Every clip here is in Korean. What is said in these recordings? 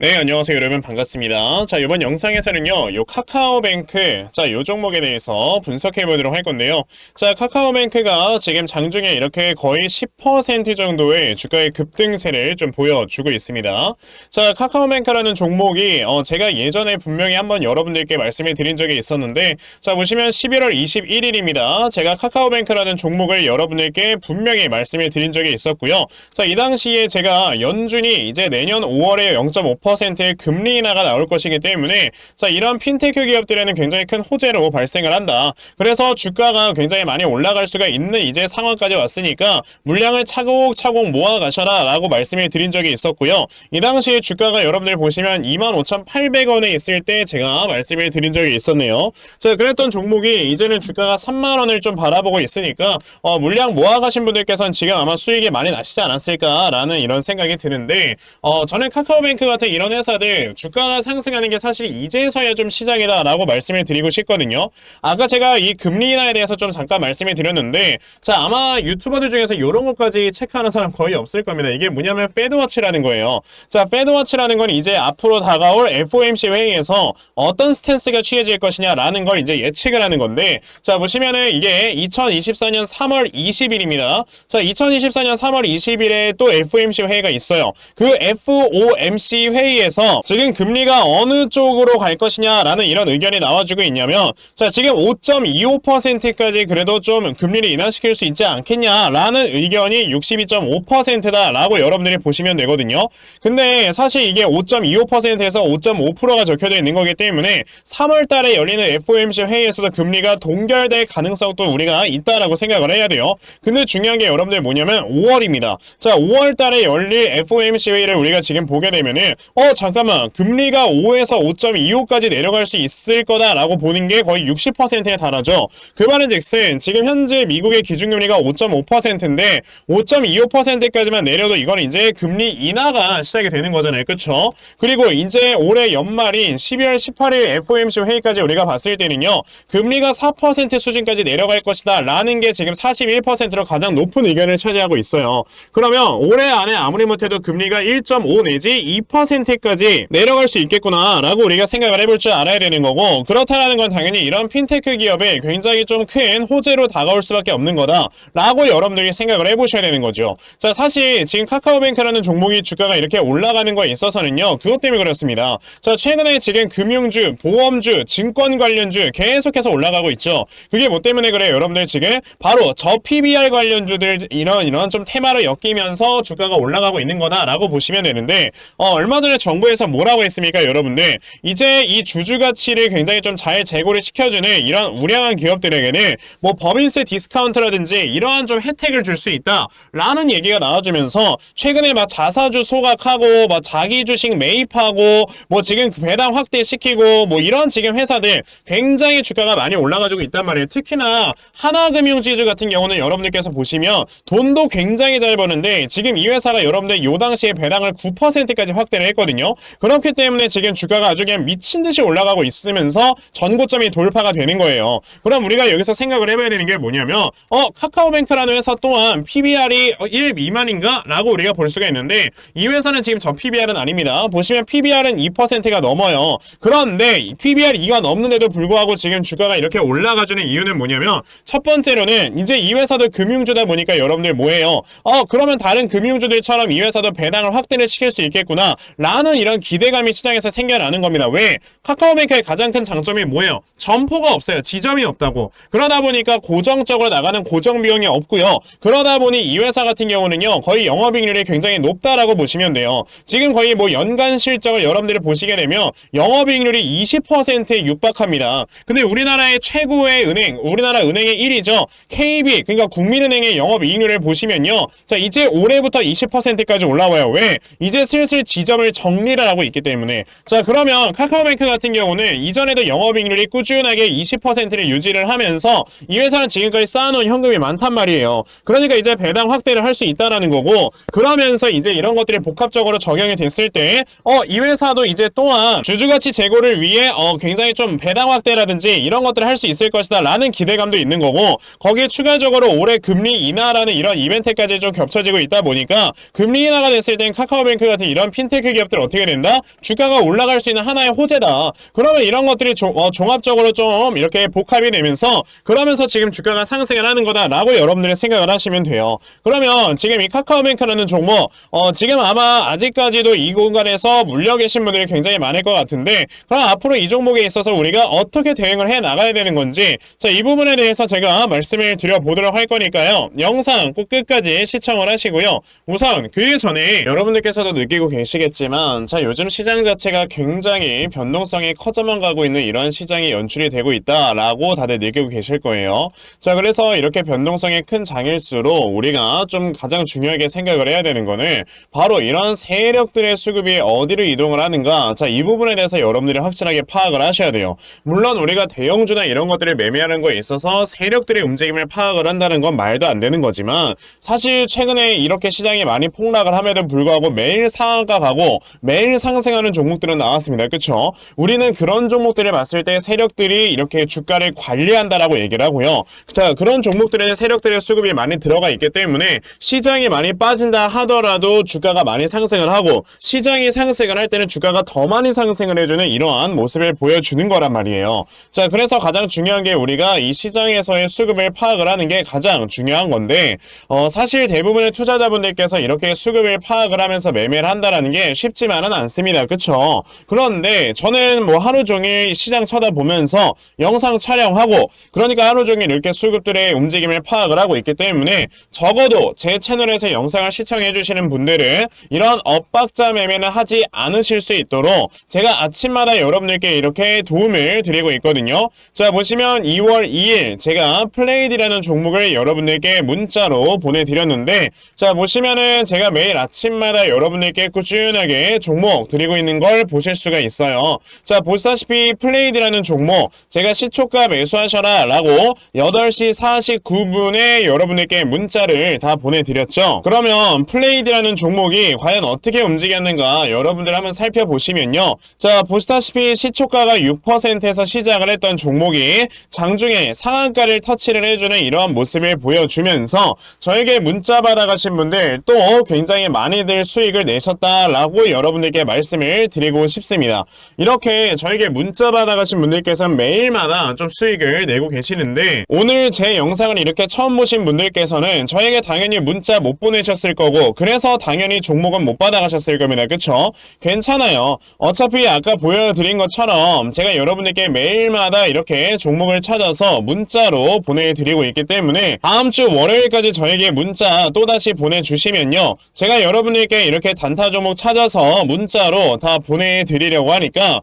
네, 안녕하세요, 여러분. 반갑습니다. 자, 이번 영상에서는요, 요 카카오뱅크, 자, 요 종목에 대해서 분석해 보도록 할 건데요. 자, 카카오뱅크가 지금 장중에 이렇게 거의 10% 정도의 주가의 급등세를 좀 보여주고 있습니다. 자, 카카오뱅크라는 종목이, 제가 예전에 분명히 한번 여러분들께 말씀을 드린 적이 있었는데, 자, 보시면 11월 21일입니다. 제가 카카오뱅크라는 종목을 여러분들께 분명히 말씀을 드린 적이 있었고요. 자, 이 당시에 제가 연준이 이제 내년 5월에 0.5%의 금리 인하가 나올 것이기 때문에 자, 이런 핀테크 기업들에는 굉장히 큰 호재로 발생을 한다. 그래서 주가가 굉장히 많이 올라갈 수가 있는 이제 상황까지 왔으니까 물량을 차곡차곡 모아가셔라 라고 말씀을 드린 적이 있었고요. 이 당시에 주가가 여러분들 보시면 25,800원에 있을 때 제가 말씀을 드린 적이 있었네요. 자, 그랬던 종목이 이제는 주가가 3만원을 좀 바라보고 있으니까 물량 모아가신 분들께서는 지금 아마 수익이 많이 나시지 않았을까라는 이런 생각이 드는데 저는 카카오뱅크 같은 이런 회사들 주가가 상승하는 게 사실 이제서야 좀 시작이다 라고 말씀을 드리고 싶거든요. 아까 제가 이 금리 인하에 대해서 좀 잠깐 말씀을 드렸는데 자, 아마 유튜버들 중에서 이런 것까지 체크하는 사람 거의 없을 겁니다. 이게 뭐냐면 페드워치라는 거예요. 자, 페드워치라는 건 이제 앞으로 다가올 FOMC 회의에서 어떤 스탠스가 취해질 것이냐라는 걸 이제 예측을 하는 건데 자, 보시면은 이게 2024년 3월 20일입니다. 자, 2024년 3월 20일에 또 FOMC 회의가 있어요. 그 FOMC 회의에서 지금 금리가 어느 쪽으로 갈 것이냐라는 이런 의견이 나와주고 있냐면 자, 지금 5.25%까지 그래도 좀 금리를 인하시킬 수 있지 않겠냐라는 의견이 62.5%다 라고 여러분들이 보시면 되거든요. 근데 사실 이게 5.25%에서 5.5%가 적혀져 있는 거기 때문에 3월 달에 열리는 FOMC 회의에서도 금리가 동결될 가능성도 우리가 있다라고 생각을 해야 돼요. 근데 중요한 게 여러분들 뭐냐면 5월입니다. 자, 5월 달에 열릴 FOMC 회의를 우리가 지금 보게 되면은 잠깐만, 금리가 5에서 5.25까지 내려갈 수 있을 거다라고 보는 게 거의 60%에 달하죠. 그 말은즉슨 지금 현재 미국의 기준금리가 5.5%인데 5.25%까지만 내려도 이건 이제 금리 인하가 시작이 되는 거잖아요. 그쵸? 그리고 이제 올해 연말인 12월 18일 FOMC 회의까지 우리가 봤을 때는요, 금리가 4% 수준까지 내려갈 것이다 라는 게 지금 41%로 가장 높은 의견을 차지하고 있어요. 그러면 올해 안에 아무리 못해도 금리가 1.5 내지 2%까지 내려갈 수 있겠구나 라고 우리가 생각을 해볼 줄 알아야 되는 거고, 그렇다라는 건 당연히 이런 핀테크 기업에 굉장히 좀 큰 호재로 다가올 수밖에 없는 거다 라고 여러분들이 생각을 해보셔야 되는 거죠. 자, 사실 지금 카카오뱅크라는 종목이 주가가 이렇게 올라가는 거에 있어서는요, 그것 때문에 그렇습니다. 자, 최근에 지금 금융주, 보험주, 증권 관련주 계속해서 올라가고 있죠. 그게 뭐 때문에 그래요? 여러분들 지금 바로 저 PBR 관련주들 이런 좀 테마를 엮이면서 주가가 올라가고 있는 거다라고 보시면 되는데 얼마 전에 정부에서 뭐라고 했습니까, 여러분들? 이제 이 주주 가치를 굉장히 좀 잘 제고를 시켜주는 이런 우량한 기업들에게는 뭐 법인세 디스카운트라든지 이러한 좀 혜택을 줄 수 있다라는 얘기가 나와주면서 최근에 막 자사주 소각하고 막 자기 주식 매입하고 뭐 지금 배당 확대시키고 뭐 이런 지금 회사들 굉장히 주가가 많이 올라가지고 있단 말이에요. 특히나 하나금융지주 같은 경우는 여러분들께서 보시면 돈도 굉장히 잘 버는데 지금 이 회사가 여러분들 요 당시에 배당을 9%까지 확대를 했거든요. 그렇기 때문에 지금 주가가 아주 그냥 미친 듯이 올라가고 있으면서 전고점이 돌파가 되는 거예요. 그럼 우리가 여기서 생각을 해봐야 되는 게 뭐냐면 카카오뱅크라는 회사 또한 PBR이 1 미만인가? 라고 우리가 볼 수가 있는데 이 회사는 지금 저 PBR은 아닙니다. 보시면 PBR은 2%가 넘어요. 그런데 PBR 2가 넘는데도 불구하고 지금 주가가 이렇게 올라가주는 이유는 뭐냐면 첫 번째로는 이제 이 회사도 금융주다 보니까 여러분들 뭐예요? 그러면 다른 금융주들처럼 이 회사도 배당을 확대를 시킬 수 있겠구나 라는 이런 기대감이 시장에서 생겨나는 겁니다. 왜? 카카오뱅크의 가장 큰 장점이 뭐예요? 점포가 없어요. 지점이 없다고. 그러다 보니까 고정적으로 나가는 고정 비용이 없고요. 그러다 보니 이 회사 같은 경우는요, 거의 영업이익률이 굉장히 높다라고 보시면 돼요. 지금 거의 뭐 연간 실적을 여러분들이 보시게 되면 영업이익률이 20%에 육박합니다. 근데 우리나라의 최고의 은행, 우리나라 은행의 1위죠. KB, 그러니까 국민은행의 영업이익률을 보시면요, 자, 이제 올해부터 20%까지 올라와요. 왜? 이제 슬슬 지점을 정리를 하고 있기 때문에. 자, 그러면 카카오뱅크 같은 경우는 이전에도 영업이익률이 꾸준하게 20%를 유지를 하면서 이 회사는 지금까지 쌓아놓은 현금이 많단 말이에요. 그러니까 이제 배당 확대를 할 수 있다라는 거고, 그러면서 이제 이런 것들이 복합적으로 적용이 됐을 때 이 회사도 이제 또한 주주가치 제고를 위해 굉장히 좀 배당 확대라든지 이런 것들을 할 수 있을 것이다 라는 기대감도 있는 거고, 거기에 추가적으로 올해 금리 인하라는 이런 이벤트까지 좀 겹쳐지고 있다 보니까 금리 인하가 됐을 땐 카카오뱅크 같은 이런 핀테크 기업들 세력들 어떻게 된다? 주가가 올라갈 수 있는 하나의 호재다. 그러면 이런 것들이 종합적으로 좀 이렇게 복합이 되면서 그러면서 지금 주가가 상승을 하는 거다라고 여러분들이 생각을 하시면 돼요. 그러면 지금 이 카카오뱅크라는 종목 지금 아마 아직까지도 이 공간에서 물려 계신 분들이 굉장히 많을 것 같은데 그럼 앞으로 이 종목에 있어서 우리가 어떻게 대응을 해 나가야 되는 건지 자, 이 부분에 대해서 제가 말씀을 드려보도록 할 거니까요. 영상 꼭 끝까지 시청을 하시고요. 우선 그 전에 여러분들께서도 느끼고 계시겠지만 자, 요즘 시장 자체가 굉장히 변동성이 커져만 가고 있는 이런 시장이 연출이 되고 있다라고 다들 느끼고 계실 거예요. 자, 그래서 이렇게 변동성이 큰 장일수록 우리가 좀 가장 중요하게 생각을 해야 되는 거는 바로 이런 세력들의 수급이 어디로 이동을 하는가. 자, 이 부분에 대해서 여러분들이 확실하게 파악을 하셔야 돼요. 물론 우리가 대형주나 이런 것들을 매매하는 거에 있어서 세력들의 움직임을 파악을 한다는 건 말도 안 되는 거지만 사실 최근에 이렇게 시장이 많이 폭락을 함에도 불구하고 매일 상한가 가고 매일 상승하는 종목들은 나왔습니다. 그쵸? 우리는 그런 종목들을 봤을 때 세력들이 이렇게 주가를 관리한다라고 얘기를 하고요. 자, 그런 종목들에는 세력들의 수급이 많이 들어가 있기 때문에 시장이 많이 빠진다 하더라도 주가가 많이 상승을 하고 시장이 상승을 할 때는 주가가 더 많이 상승을 해주는 이러한 모습을 보여주는 거란 말이에요. 자, 그래서 가장 중요한 게 우리가 이 시장에서의 수급을 파악을 하는 게 가장 중요한 건데 사실 대부분의 투자자분들께서 이렇게 수급을 파악을 하면서 매매를 한다라는 게 쉽지만은 않습니다. 그쵸? 그런데 저는 뭐 하루 종일 시장 쳐다보면서 영상 촬영하고 그러니까 하루 종일 이렇게 수급들의 움직임을 파악을 하고 있기 때문에 적어도 제 채널에서 영상을 시청해 주시는 분들은 이런 엇박자 매매는 하지 않으실 수 있도록 제가 아침마다 여러분들께 이렇게 도움을 드리고 있거든요. 자, 보시면 2월 2일 제가 플레이드라는 종목을 여러분들께 문자로 보내드렸는데 자, 보시면은 제가 매일 아침마다 여러분들께 꾸준하게 종목 드리고 있는 걸 보실 수가 있어요. 자, 보시다시피 플레이드라는 종목 제가 시초가 매수하셔라 라고 8시 49분에 여러분들께 문자를 다 보내드렸죠. 그러면 플레이드라는 종목이 과연 어떻게 움직였는가 여러분들 한번 살펴보시면요. 자, 보시다시피 시초가가 6%에서 시작을 했던 종목이 장중에 상한가를 터치를 해주는 이러한 모습을 보여주면서 저에게 문자 받아가신 분들 또 굉장히 많이들 수익을 내셨다라고 여러분들께 말씀을 드리고 싶습니다. 이렇게 저에게 문자 받아가신 분들께서는 매일마다 좀 수익을 내고 계시는데 오늘 제 영상을 이렇게 처음 보신 분들께서는 저에게 당연히 문자 못 보내셨을 거고 그래서 당연히 종목은 못 받아가셨을 겁니다. 그쵸? 괜찮아요. 어차피 아까 보여드린 것처럼 제가 여러분들께 매일마다 이렇게 종목을 찾아서 문자로 보내드리고 있기 때문에 다음 주 월요일까지 저에게 문자 또다시 보내주시면요. 제가 여러분들께 이렇게 단타 종목 찾아서 문자로 다 보내드리려고 하니까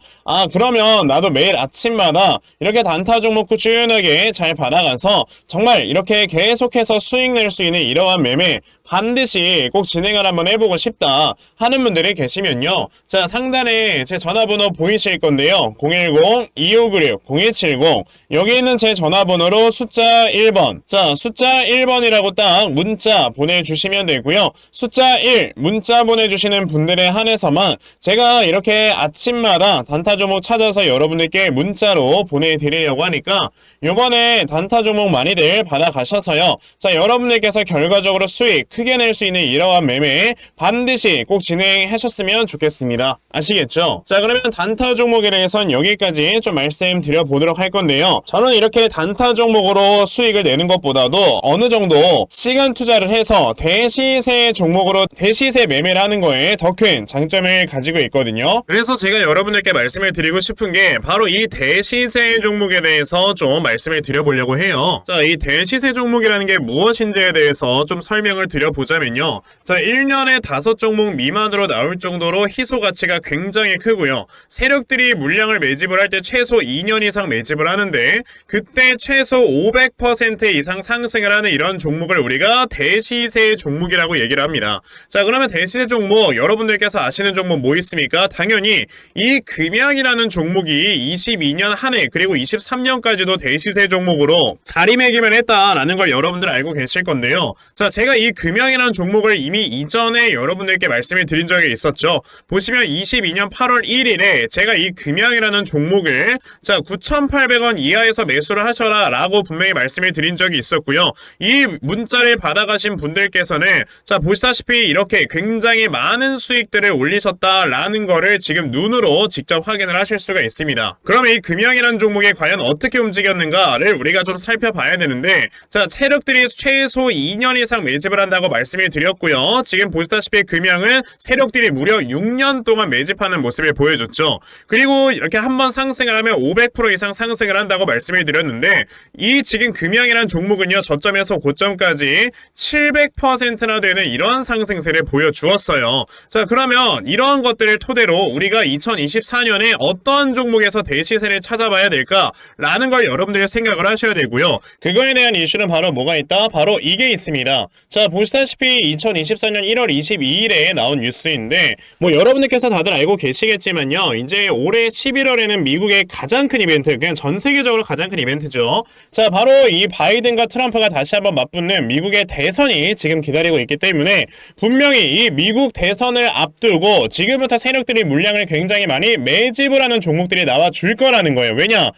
그러면 나도 매일 아침마다 이렇게 단타 종목 꾸준하게 잘 받아가서 정말 이렇게 계속해서 수익 낼 수 있는 이러한 매매 반드시 꼭 진행을 한번 해보고 싶다 하는 분들이 계시면요. 자, 상단에 제 전화번호 보이실 건데요. 010-2596-0170 여기 있는 제 전화번호로 숫자 1번 자, 숫자 1번이라고 딱 문자 보내주시면 되고요. 숫자 1 문자 보내주시는 분들에 한해서만 제가 이렇게 아침마다 단타 종목 찾아서 여러분들께 문자로 보내드리려고 하니까 요번에 단타 종목 많이들 받아가셔서요. 자, 여러분들께서 결과적으로 수익 크게 낼 수 있는 이러한 매매 반드시 꼭 진행하셨으면 좋겠습니다. 아시겠죠? 자, 그러면 단타 종목에 대해서는 여기까지 좀 말씀드려보도록 할 건데요. 저는 이렇게 단타 종목으로 수익을 내는 것보다도 어느 정도 시간 투자를 해서 대시세 종목으로 대시세 매매를 하는 거에 더 큰 장점을 가지고 있거든요. 그래서 제가 여러분들께 말씀을 드리고 싶은 게 바로 이 대시세 종목에 대해서 좀 말씀을 드려보려고 해요. 자, 이 대시세 종목이라는 게 무엇인지에 대해서 좀 설명을 드려보자면요. 자, 1년에 5종목 미만으로 나올 정도로 희소 가치가 굉장히 크고요. 세력들이 물량을 매집을 할 때 최소 2년 이상 매집을 하는데 그때 최소 500% 이상 상승을 하는 이런 종목을 우리가 대시세 종목이라고 얘기를 합니다. 자, 그러면 대시세 종목 여러분들께서 아시는 종목 뭐 있습니까? 당연히 이 금양이라는 종목이 22년 한 해 그리고 23년까지도 대시세 종목으로 자리매김을 했다라는 걸 여러분들 알고 계실 건데요. 자, 제가 이 금양 금양이라는 종목을 이미 이전에 여러분들께 말씀을 드린 적이 있었죠. 보시면 22년 8월 1일에 제가 이 금양이라는 종목을 9,800원 이하에서 매수를 하셔라 라고 분명히 말씀을 드린 적이 있었고요. 이 문자를 받아가신 분들께서는 보시다시피 이렇게 굉장히 많은 수익들을 올리셨다라는 거를 지금 눈으로 직접 확인을 하실 수가 있습니다. 그럼 이 금양이라는 종목이 과연 어떻게 움직였는가를 우리가 좀 살펴봐야 되는데, 세력들이 최소 2년 이상 매집을 한다고 말씀을 드렸고요. 지금 보시다시피 금양은 세력들이 무려 6년 동안 매집하는 모습을 보여줬죠. 그리고 이렇게 한번 상승을 하면 500% 이상 상승을 한다고 말씀을 드렸는데, 이 지금 금양이라는 종목은요, 저점에서 고점까지 700%나 되는 이런 상승세를 보여주었어요. 그러면 이러한 것들을 토대로 우리가 2024년에 어떠한 종목에서 대시세를 찾아봐야 될까라는 걸 여러분들이 생각을 하셔야 되고요. 그거에 대한 이슈는 바로 뭐가 있다? 바로 이게 있습니다. 보시다시피 2024년 1월 22일에 나온 뉴스인데, 여러분들께서 다들 알고 계시겠지만요, 이제 올해 11월에는 미국의 가장 큰 이벤트, 그냥 전 세계적으로 가장 큰 이벤트죠. 바로 이 바이든과 트럼프가 다시 한번 맞붙는 미국의 대선이 지금 기다리고 있기 때문에 분명히 이 미국 대선을 앞두고 지금부터 세력들이 물량을 굉장히 많이 매집을 하는 종목들이 나와 줄 거라는 거예요. 왜냐?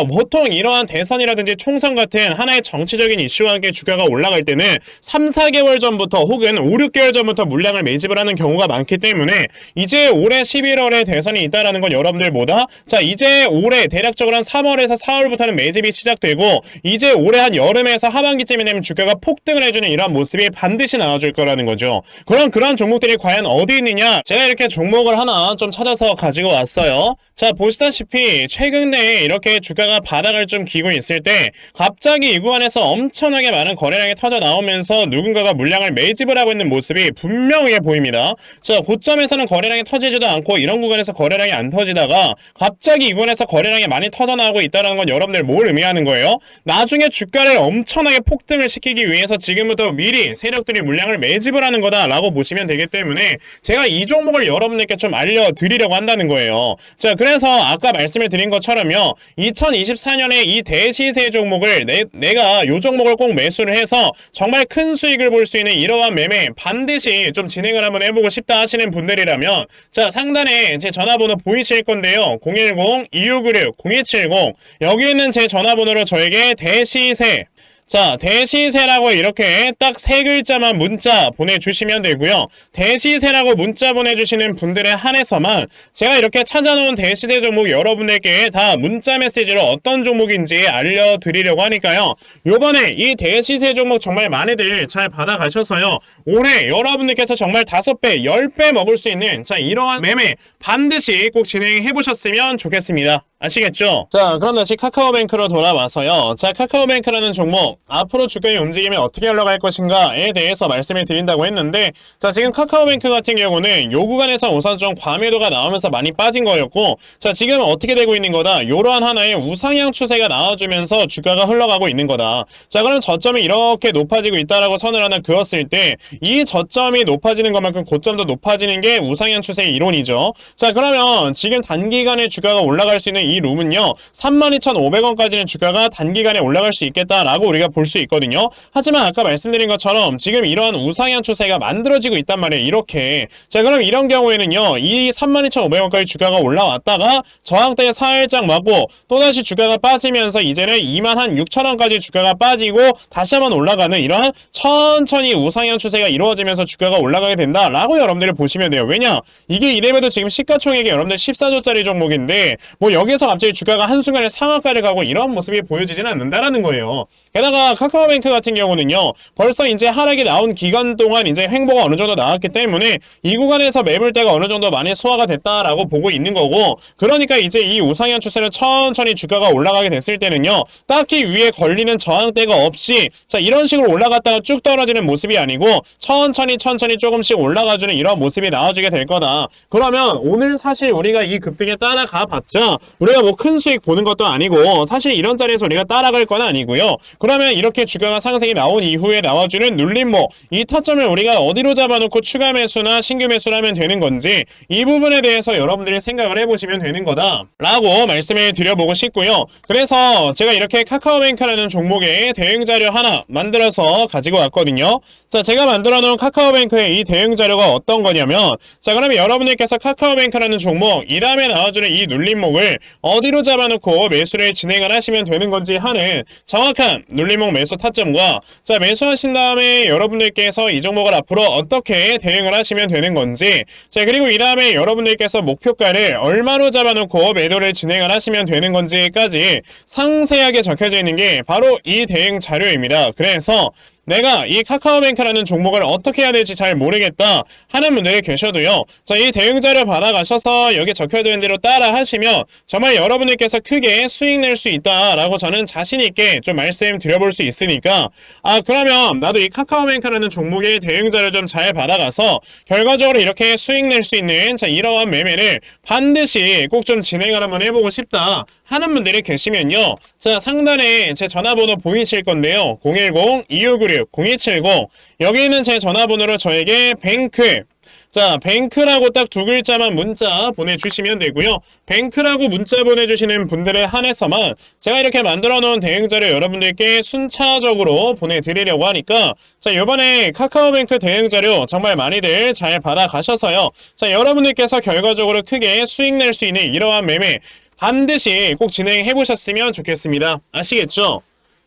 보통 이러한 대선이라든지 총선 같은 하나의 정치적인 이슈와 함께 주가가 올라갈 때는 3, 4개월 전부터 혹은 5, 6개월 전부터 물량을 매집을 하는 경우가 많기 때문에 이제 올해 11월에 대선이 있다라는 건 여러분들보다 이제 올해 대략적으로 한 3월에서 4월부터는 매집이 시작되고 이제 올해 한 여름에서 하반기쯤이 되면 주가가 폭등을 해주는 이런 모습이 반드시 나와줄 거라는 거죠. 그럼 그런 종목들이 과연 어디 있느냐? 제가 이렇게 종목을 하나 좀 찾아서 가지고 왔어요. 보시다시피 최근에 이렇게 주가가 바닥을 좀 기고 있을 때 갑자기 이 구간에서 엄청나게 많은 거래량이 터져 나오면서 누군가가 물량을 매집을 하고 있는 모습이 분명하게 보입니다. 고점에서는 거래량이 터지지도 않고 이런 구간에서 거래량이 안 터지다가 갑자기 이 구간에서 거래량이 많이 터져 나오고 있다는 건 여러분들 뭘 의미하는 거예요? 나중에 주가를 엄청나게 폭등을 시키기 위해서 지금부터 미리 세력들이 물량을 매집을 하는 거다라고 보시면 되기 때문에 제가 이 종목을 여러분들께 좀 알려드리려고 한다는 거예요. 그래서 아까 말씀을 드린 것처럼요, 2024년에 이 대시세 종목을 내가 이 종목을 꼭 매수를 해서 정말 큰 수익을 볼 수 있는 이러한 매매 반드시 좀 진행을 한번 해보고 싶다 하시는 분들이라면 상단에 제 전화번호 보이실 건데요, 010-2696-0270 여기 있는 제 전화번호로 저에게 대시세 대시세라고 이렇게 딱 세 글자만 문자 보내주시면 되고요. 대시세라고 문자 보내주시는 분들에 한해서만 제가 이렇게 찾아놓은 대시세 종목 여러분들께 다 문자 메시지로 어떤 종목인지 알려드리려고 하니까요. 요번에 이 대시세 종목 정말 많이들 잘 받아가셔서요, 올해 여러분들께서 정말 5배, 10배 먹을 수 있는 이러한 매매 반드시 꼭 진행해보셨으면 좋겠습니다. 아시겠죠? 그럼 다시 카카오뱅크로 돌아와서요. 카카오뱅크라는 종목 앞으로 주가의 움직임이 어떻게 흘러갈 것인가에 대해서 말씀을 드린다고 했는데, 지금 카카오뱅크 같은 경우는 요 구간에서 우선 좀 과매도가 나오면서 많이 빠진 거였고, 지금 어떻게 되고 있는 거다? 이러한 하나의 우상향 추세가 나와주면서 주가가 흘러가고 있는 거다. 그럼 저점이 이렇게 높아지고 있다라고 선을 하나 그었을 때 이 저점이 높아지는 것만큼 고점도 높아지는 게 우상향 추세의 이론이죠. 그러면 지금 단기간에 주가가 올라갈 수 있는 이 룸은요, 32,500원까지는 주가가 단기간에 올라갈 수 있겠다라고 우리가 볼 수 있거든요. 하지만 아까 말씀드린 것처럼 지금 이러한 우상향 추세가 만들어지고 있단 말이에요. 이렇게. 그럼 이런 경우에는요, 이 32,500원까지 주가가 올라왔다가 저항대에 살짝 맞고 또다시 주가가 빠지면서 이제는 26,000원까지 주가가 빠지고 다시 한번 올라가는 이러한 천천히 우상향 추세가 이루어지면서 주가가 올라가게 된다라고 여러분들이 보시면 돼요. 왜냐? 이게 이래봬도 지금 시가총액이 여러분들 14조짜리 종목인데 여기서 갑자기 주가가 한순간에 상한가를 가고 이런 모습이 보여지지는 않는다라는 거예요. 게다가 카카오뱅크 같은 경우는요, 벌써 이제 하락이 나온 기간 동안 이제 횡보가 어느 정도 나왔기 때문에 이 구간에서 매물대가 어느 정도 많이 소화가 됐다라고 보고 있는 거고, 그러니까 이제 이 우상향 추세는 천천히 주가가 올라가게 됐을 때는요, 딱히 위에 걸리는 저항대가 없이 이런 식으로 올라갔다가 쭉 떨어지는 모습이 아니고 천천히 조금씩 올라가주는 이런 모습이 나와주게 될 거다. 그러면 오늘 사실 우리가 이 급등에 따라가 봤자 우리가 뭐 큰 수익 보는 것도 아니고 사실 이런 자리에서 우리가 따라갈 건 아니고요. 그러면 이렇게 주가가 상승이 나온 이후에 나와주는 눌림목, 이 타점을 우리가 어디로 잡아놓고 추가 매수나 신규 매수를 하면 되는 건지 이 부분에 대해서 여러분들이 생각을 해보시면 되는 거다 라고 말씀을 드려보고 싶고요. 그래서 제가 이렇게 카카오뱅크라는 종목의 대응 자료 하나 만들어서 가지고 왔거든요. 자, 제가 만들어 놓은 카카오뱅크의 이 대응 자료가 어떤 거냐면, 자, 그러면 여러분들께서 카카오뱅크라는 종목, 이 다음에 나와주는 이 눌림목을 어디로 잡아놓고 매수를 진행을 하시면 되는 건지 하는 정확한 눌림목 매수 타점과, 자, 매수하신 다음에 여러분들께서 이 종목을 앞으로 어떻게 대응을 하시면 되는 건지, 자, 그리고 이 다음에 여러분들께서 목표가를 얼마로 잡아놓고 매도를 진행을 하시면 되는 건지까지 상세하게 적혀져 있는 게 바로 이 대응 자료입니다. 그래서 내가 이 카카오뱅크라는 종목을 어떻게 해야 될지 잘 모르겠다 하는 분들이 계셔도요. 자, 이 대응 자료 받아가셔서 여기 적혀져 있는 대로 따라 하시면 정말 여러분들께서 크게 수익 낼 수 있다라고 저는 자신 있게 좀 말씀드려볼 수 있으니까, 그러면 나도 이 카카오뱅크라는 종목의 대응 자료 좀 잘 받아가서 결과적으로 이렇게 수익 낼 수 있는, 자, 이러한 매매를 반드시 꼭 좀 진행을 한번 해보고 싶다 하는 분들이 계시면요. 자, 상단에 제 전화번호 보이실 건데요. 010-2596-0270, 여기 있는 제 전화번호로 저에게 뱅크, 자, 뱅크라고 딱 두 글자만 문자 보내주시면 되고요. 뱅크라고 문자 보내주시는 분들에 한해서만 제가 이렇게 만들어 놓은 대응자료 여러분들께 순차적으로 보내드리려고 하니까, 자, 이번에 카카오뱅크 대응자료 정말 많이들 잘 받아가셔서요. 자, 여러분들께서 결과적으로 크게 수익 낼 수 있는 이러한 매매 반드시 꼭 진행해 보셨으면 좋겠습니다. 아시겠죠?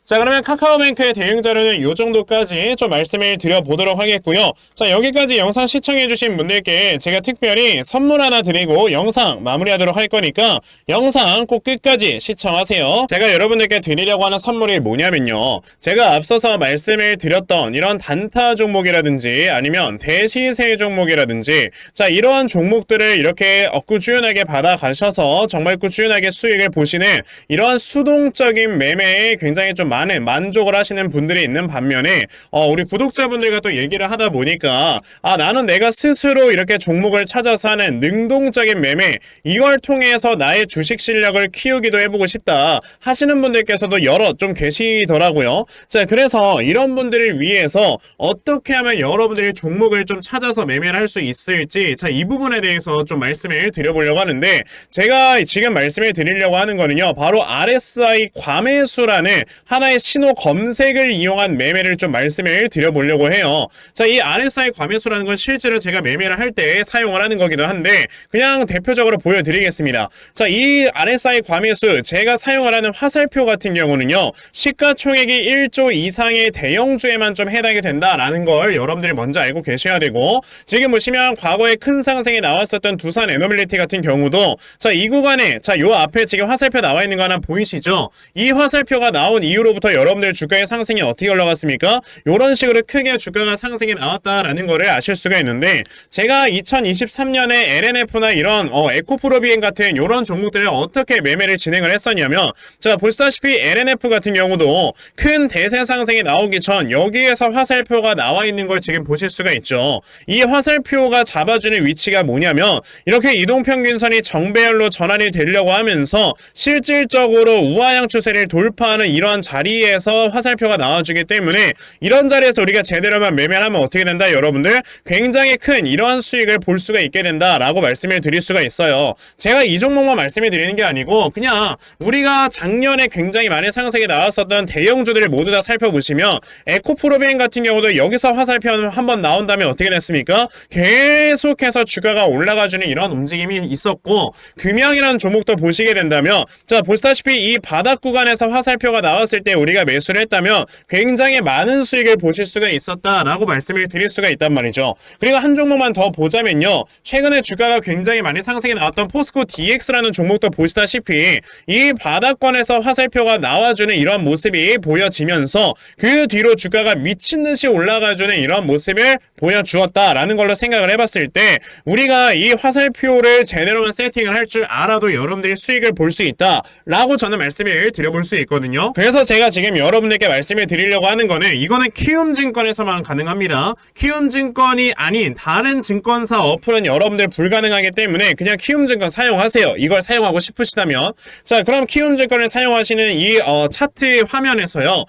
자, 그러면 카카오뱅크의 대응 자료는 이 정도까지 좀 말씀을 드려보도록 하겠고요. 자, 여기까지 영상 시청해주신 분들께 제가 특별히 선물 하나 드리고 영상 마무리하도록 할 거니까 영상 꼭 끝까지 시청하세요. 제가 여러분들께 드리려고 하는 선물이 뭐냐면요. 제가 앞서서 말씀을 드렸던 이런 단타 종목이라든지 아니면 대시세 종목이라든지, 자, 이러한 종목들을 이렇게 꾸준하게 받아가셔서 정말 꾸준하게 수익을 보시는 이러한 수동적인 매매에 굉장히 좀 많은 만족을 하시는 분들이 있는 반면에 우리 구독자분들과 또 얘기를 하다 보니까 나는 내가 스스로 이렇게 종목을 찾아서 하는 능동적인 매매, 이걸 통해서 나의 주식 실력을 키우기도 해보고 싶다 하시는 분들께서도 여럿 좀 계시더라고요. 자, 그래서 이런 분들을 위해서 어떻게 하면 여러분들이 종목을 좀 찾아서 매매를 할 수 있을지, 자, 이 부분에 대해서 좀 말씀을 드려보려고 하는데, 제가 지금 말씀을 드리려고 하는 거는요, 바로 RSI 과매수라는 하나의 신호 검색을 이용한 매매를 좀 말씀을 드려보려고 해요. 자, 이 RSI 과매수라는 건 실제로 제가 매매를 할 때 사용을 하는 거기도 한데, 그냥 대표적으로 보여드리겠습니다. 자, 이 RSI 과매수, 제가 사용을 하는 화살표 같은 경우는요, 시가총액이 1조 이상의 대형주에만 좀 해당이 된다라는 걸 여러분들이 먼저 알고 계셔야 되고, 지금 보시면 과거에 큰 상승이 나왔었던 두산 에너빌리티 같은 경우도, 자, 이 구간에, 자, 요 앞에 지금 화살표 나와 있는 거 하나 보이시죠? 이 화살표가 나온 이후로부터 여러분들 주가의 상승이 어떻게 올라갔습니까? 이런 식으로 크게 주가가 상승이 나왔다라는 거를 아실 수가 있는데, 제가 2023년에 LNF나 이런 에코프로비엔 같은 이런 종목들을 어떻게 매매를 진행을 했었냐면, 자, 보시다시피 LNF 같은 경우도 큰 대세 상승이 나오기 전 여기에서 화살표가 나와 있는 걸 지금 보실 수가 있죠. 이 화살표가 잡아주는 위치가 뭐냐면, 이렇게 이동평균선이 정배열로 전환이 되려고 하면서 실질적으로 우하향 추세를 돌파하는 이런 자리에서 화살표가 나와주기 때문에, 이런 자리에서 우리가 제대로만 매매를 하면 어떻게 된다? 여러분들 굉장히 큰 이러한 수익을 볼 수가 있게 된다라고 말씀을 드릴 수가 있어요. 제가 이 종목만 말씀을 드리는 게 아니고 그냥 우리가 작년에 굉장히 많이 상승이 나왔었던 대형주들을 모두 다 살펴보시면, 에코프로비엔 같은 경우도 여기서 화살표 한번 나온 다음에 어떻게 됐습니까? 계속해서 주가가 올라가주는 이런 움직임이 있었고, 금양이라는 종목도 보시게 된다면, 자, 보시다시피 이 바닥 구간에서 화살표가 나왔을 때 우리가 매수를 했다면 굉장히 많은 수익을 보실 수가 있었다라고 말씀을 드릴 수가 있단 말이죠. 그리고 한 종목만 더 보자면요, 최근에 주가가 굉장히 많이 상승이 나왔던 포스코 DX라는 종목도 보시다시피 이 바닥권에서 화살표가 나와주는 이런 모습이 보여지면서 그 뒤로 주가가 미친듯이 올라가주는 이런 모습을 보여주었다라는 걸로 생각을 해봤을 때 우리가 이 화살표를 제대로만 세팅을 할 줄 알아도 여러분들이 수익을 볼 수 있다라고 저는 말씀을 드려볼 수 있거든요. 그래서 제가 지금 여러분들께 말씀을 드리려고 하는 거는 이거는 키움증권에서만 가능합니다. 키움증권이 아닌 다른 증권사 어플은 여러분들 불가능하기 때문에 그냥 키움증권 사용하세요. 이걸 사용하고 싶으시다면. 자, 그럼 키움증권을 사용하시는 이 차트 화면에서요.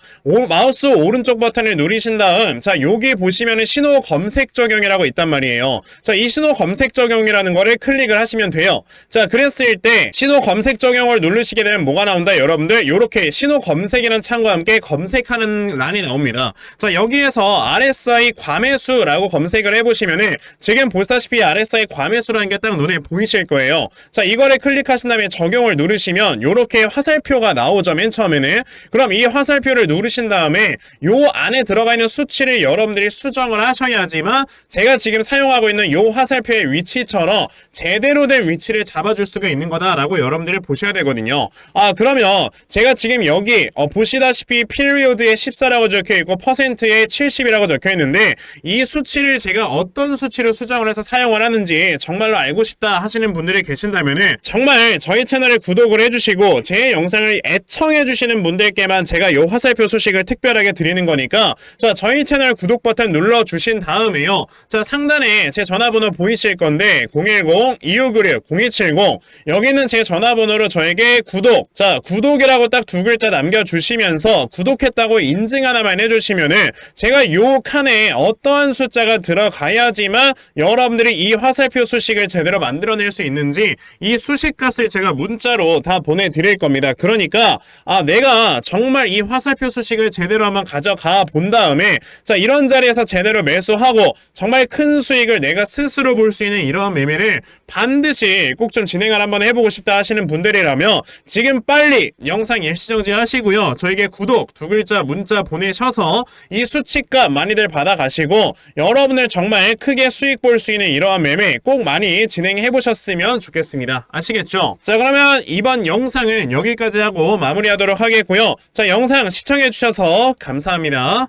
마우스 오른쪽 버튼을 누르신 다음 자, 여기 보시면은 신호 검색 적용이라고 있단 말이에요. 자, 이 신호 검색 적용이라는 거를 클릭을 하시면 돼요. 자, 그랬을 때 신호 검색 적용을 누르시게 되면 뭐가 나온다? 여러분들 요렇게 신호 검색이라는 창과 함께 검색하는 란이 나옵니다. 자, 여기에서 RSI 과매수라고 검색을 해보시면은 지금 보시다시피 RSI 과매수라는 게 딱 눈에 보이실 거예요. 자, 이거를 클릭하신 다음에 적용을 누르시면 요렇게 화살표가 나오죠. 맨 처음에는. 그럼 이 화살표를 누르신 다음에 요 안에 들어가 있는 수치를 여러분들이 수정을 하셔야지만 제가 지금 사용하고 있는 요 화살표의 위치처럼 제대로 된 위치를 잡아줄 수가 있는 거다라고 여러분들이 보셔야 되거든요. 그러면 제가 지금 여기 보시다시피 피리오드에 14라고 적혀있고 퍼센트에 70이라고 적혀있는데 이 수치를 제가 어떤 수치로 수정을 해서 사용을 하는지 정말로 알고 싶다 하시는 분들이 계신다면은 정말 저희 채널을 구독을 해주시고 제 영상을 애청해주시는 분들께만 제가 요 화살표 소식을 특별하게 드리는 거니까 자, 저희 채널 구독 버튼 눌러주신 다음에요. 자, 상단에 제 전화번호 보이실 건데 010-2596-0270 여기는 제 전화번호로 저에게 구독, 자, 구독이라고 딱 두 글자 남겨주시면서 구독했다고 인증 하나만 해주시면은 제가 요 칸에 어떠한 숫자가 들어가야지만 여러분들이 이 화살표 수식을 제대로 만들어낼 수 있는지 이 수식값을 제가 문자로 다 보내드릴 겁니다. 그러니까 내가 정말 이 화살표 수식을 제대로 한번 가져가 본 다음에 자, 이런 자리에서 제대로 매수하고 정말 큰 수익을 내가 스스로 볼 수 있는 이러한 매매를 반드시 꼭 좀 진행을 한번 해보고 싶다 하시는 분들이라면 지금 빨리 영상 일시정지 하시고요. 저에게 구독 두 글자 문자 보내셔서 이 수치값 많이들 받아가시고 여러분들 정말 크게 수익 볼 수 있는 이러한 매매 꼭 많이 진행해 보셨으면 좋겠습니다. 아시겠죠? 자, 그러면 이번 영상은 여기까지 하고 마무리하도록 하겠고요. 자, 영상 시청해 주셔서 감사합니다.